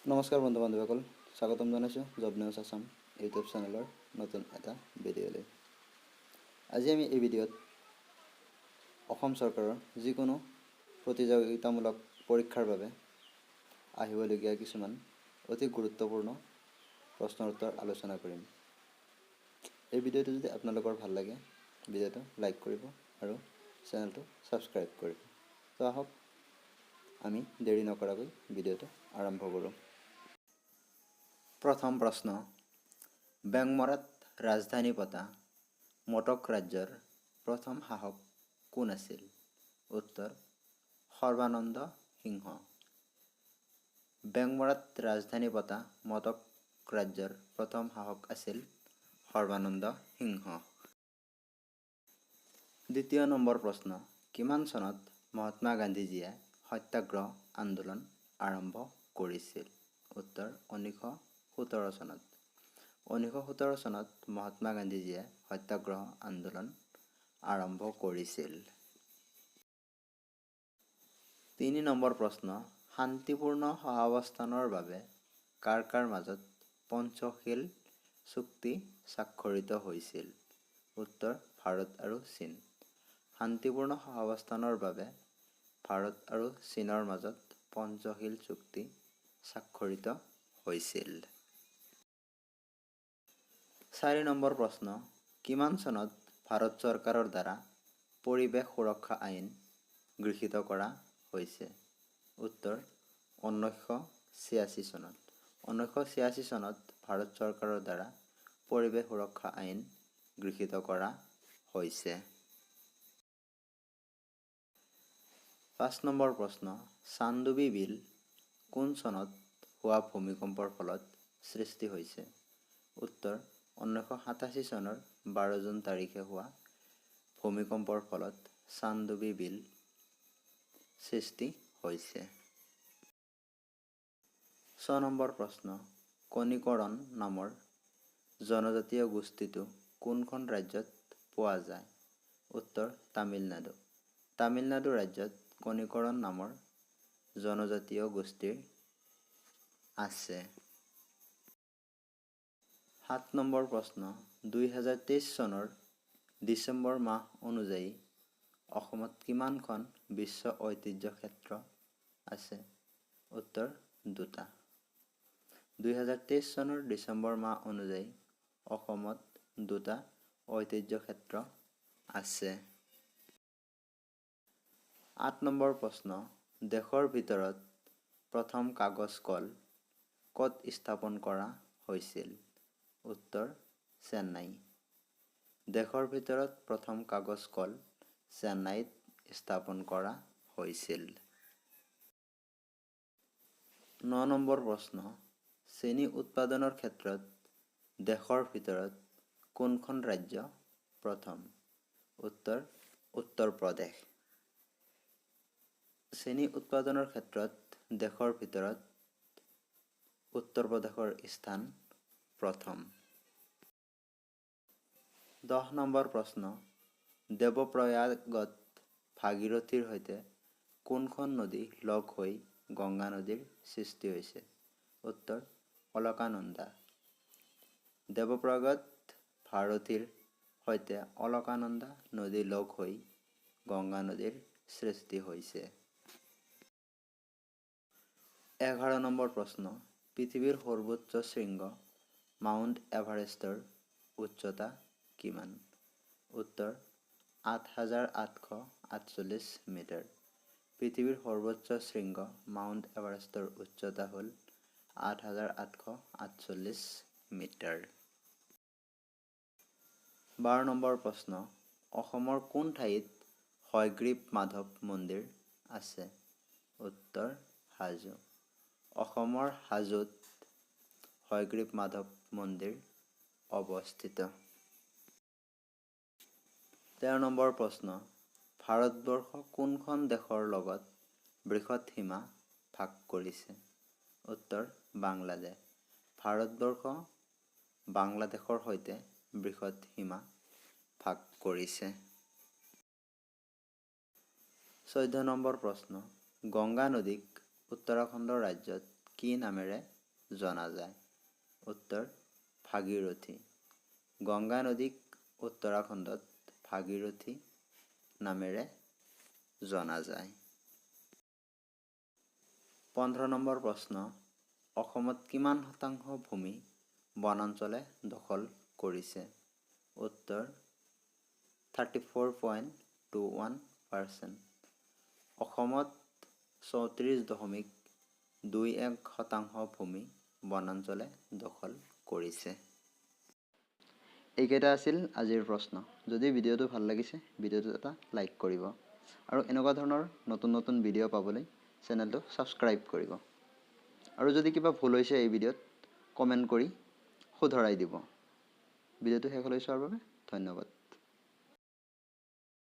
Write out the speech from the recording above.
নমস্কাৰ বন্ধু বান্ধৱীসকল, স্বাগতম জনাইছোঁ জব নিউজ আছাম ইউটিউব চেনেলৰ নতুন এটা ভিডিঅ'লৈ। আজি আমি এই ভিডিঅ'ত অসম চৰকাৰৰ যিকোনো প্ৰতিযোগিতামূলক পৰীক্ষাৰ বাবে আহিবলগীয়া কিছুমান অতি গুৰুত্বপূৰ্ণ প্ৰশ্নৰ উত্তৰ আলোচনা কৰিম। এই ভিডিঅ'টো যদি আপোনালোকৰ ভাল লাগে, ভিডিঅ'টো লাইক কৰিব আৰু চেনেলটো ছাবস্ক্ৰাইব কৰিব। তো আহক আমি দেৰি নকৰাকৈ ভিডিঅ'টো আৰম্ভ কৰোঁ। প্ৰথম প্ৰশ্ন, বেংমৰাত ৰাজধানী পতা মটক ৰাজ্যৰ প্ৰথম শাসক কোন আছিল? উত্তৰ সৰ্বানন্দ সিংহ। বেংমৰাত ৰাজধানী পতা মটক ৰাজ্যৰ প্ৰথম শাসক আছিল সৰ্বানন্দ সিংহ। দ্বিতীয় নম্বৰ প্ৰশ্ন, কিমান চনত মহাত্মা গান্ধীজীয়ে সত্যাগ্ৰহ আন্দোলন আৰম্ভ কৰিছিল? উত্তৰ 1917 চনত। 1917 চনত মহাত্মা গান্ধীজীয়ে সত্যাগ্ৰহ আন্দোলন আৰম্ভ কৰিছিল। 3 নম্বৰ প্ৰশ্ন, শান্তিপূৰ্ণ সহাৱস্থানৰ বাবে কাৰ কাৰ মাজত পঞ্চশীল চুক্তি স্বাক্ষৰিত হৈছিল? উত্তৰ ভাৰত আৰু চীন। শান্তিপূৰ্ণ সহাৱস্থানৰ বাবে ভাৰত আৰু চীনৰ মাজত পঞ্চশীল চুক্তি স্বাক্ষৰিত হৈছিল। 4 নম্বৰ প্ৰশ্ন, কিমান চনত ভাৰত চৰকাৰৰ দ্বাৰা পৰিৱেশ সুৰক্ষা আইন গৃহীত কৰা হৈছে? উত্তৰ 1986 চনত। 1986 চনত ভাৰত চৰকাৰৰ দ্বাৰা পৰিৱেশ সুৰক্ষা আইন গৃহীত কৰা হৈছে। 5 নম্বৰ প্ৰশ্ন, চান্দুবি বিল কোন চনত হোৱা ভূমিকম্পৰ ফলত সৃষ্টি হৈছে? উত্তৰ 1987 চনৰ 12 জুন তাৰিখে হোৱা ভূমিকম্পৰ ফলত চান্দুবি বিল সৃষ্টি হৈছে। 6 নম্বৰ প্ৰশ্ন, কণিকৰণ নামৰ জনজাতীয় গোষ্ঠীটো কোনখন ৰাজ্যত পোৱা যায়? উত্তৰ তামিলনাডু। তামিলনাডু ৰাজ্যত কণিকৰণ নামৰ জনজাতীয় গোষ্ঠীৰ আছে। 7 নম্বৰ প্ৰশ্ন, 2023 চনৰ ডিচেম্বৰ মাহ অনুযায়ী অসমত কিমানখন বিশ্ব ঐতিহ্য ক্ষেত্ৰ আছে? উত্তৰ 2টা। 2023 চনৰ ডিচেম্বৰ মাহ অনুযায়ী অসমত 2টা ঐতিহ্য ক্ষেত্ৰ আছে। 8 নম্বৰ প্ৰশ্ন, দেশৰ ভিতৰত প্ৰথম কাগজ কল ক'ত স্থাপন কৰা হৈছিল? উত্তৰ চেন্নাই। দেশৰ ভিতৰত প্ৰথম কাগজ কল চেন্নাইত স্থাপন কৰা হৈছিল। 9 নম্বৰ প্ৰশ্ন, চেনি উৎপাদনৰ ক্ষেত্ৰত দেশৰ ভিতৰত কোনখন ৰাজ্য প্ৰথম? উত্তৰ উত্তৰ প্ৰদেশ। চেনি উৎপাদনৰ ক্ষেত্ৰত দেশৰ ভিতৰত উত্তৰ প্ৰদেশৰ স্থান প্ৰথম। 10 নম্বৰ প্ৰশ্ন, দেৱপ্ৰয়াগত ভাগীৰথীৰ সৈতে কোনখন নদী লগ হৈ গংগা নদীৰ সৃষ্টি হৈছে? উত্তৰ অলকানন্দা। দেৱপ্ৰয়াগত ভাৰতীৰ সৈতে অলকানন্দা নদী লগ হৈ গংগা নদীৰ সৃষ্টি হৈছে। 11 নম্বৰ প্ৰশ্ন, পৃথিৱীৰ সৰ্বোচ্চ শৃংগ মাউণ্ট এভাৰেষ্টৰ উচ্চতা কিমান? উত্তৰ 8,848 মিটাৰ। পৃথিৱীৰ সৰ্বোচ্চ শৃংগ মাউণ্ট এভাৰেষ্টৰ উচ্চতা হ'ল 8,848 মিটাৰ। 12 নম্বৰ প্ৰশ্ন, অসমৰ কোন ঠাইত হয়গ্ৰীৱ মাধৱ মন্দিৰ আছে? উত্তৰ হাজো। অসমৰ হাজোত হয়গ্ৰীৱ মাধৱ মন্দিৰ অৱস্থিত। 13 নম্বৰ প্ৰশ্ন, ভাৰতবৰ্ষ কোনখন দেশৰ লগত বৃহৎ সীমা ভাগ কৰিছে? উত্তৰ বাংলাদেশ। ভাৰতবৰ্ষ বাংলাদেশৰ সৈতে বৃহৎ সীমা ভাগ কৰিছে। 14 নম্বৰ প্ৰশ্ন, গংগা নদীক উত্তৰাখণ্ড ৰাজ্যত কি নামেৰে জনা যায়? উত্তৰ ভাগীৰথী। গংগা নদীক উত্তৰাখণ্ডত ভাগীৰথী নামেৰে জনা যায়। 15 নম্বৰ প্ৰশ্ন, অসমত কিমান শতাংশ ভূমি বনাঞ্চলে দখল কৰিছে? উত্তৰ 34.21%। অসমত 34.21% ভূমি বনাঞ্চলে দখল কৰিছে। এইকেইটা আছিল আজিৰ প্ৰশ্ন। যদি ভিডিঅ'টো ভাল লাগিছে, ভিডিঅ'টোত এটা লাইক কৰিব। আৰু এনেকুৱা ধৰণৰ নতুন নতুন ভিডিঅ' পাবলৈ চেনেলটো ছাবস্ক্ৰাইব কৰিব। আৰু যদি কিবা ভুল হৈছে এই ভিডিঅ'ত কমেণ্ট কৰি শুধৰাই দিব। ভিডিঅ'টো শেষলৈ চোৱাৰ বাবে ধন্যবাদ।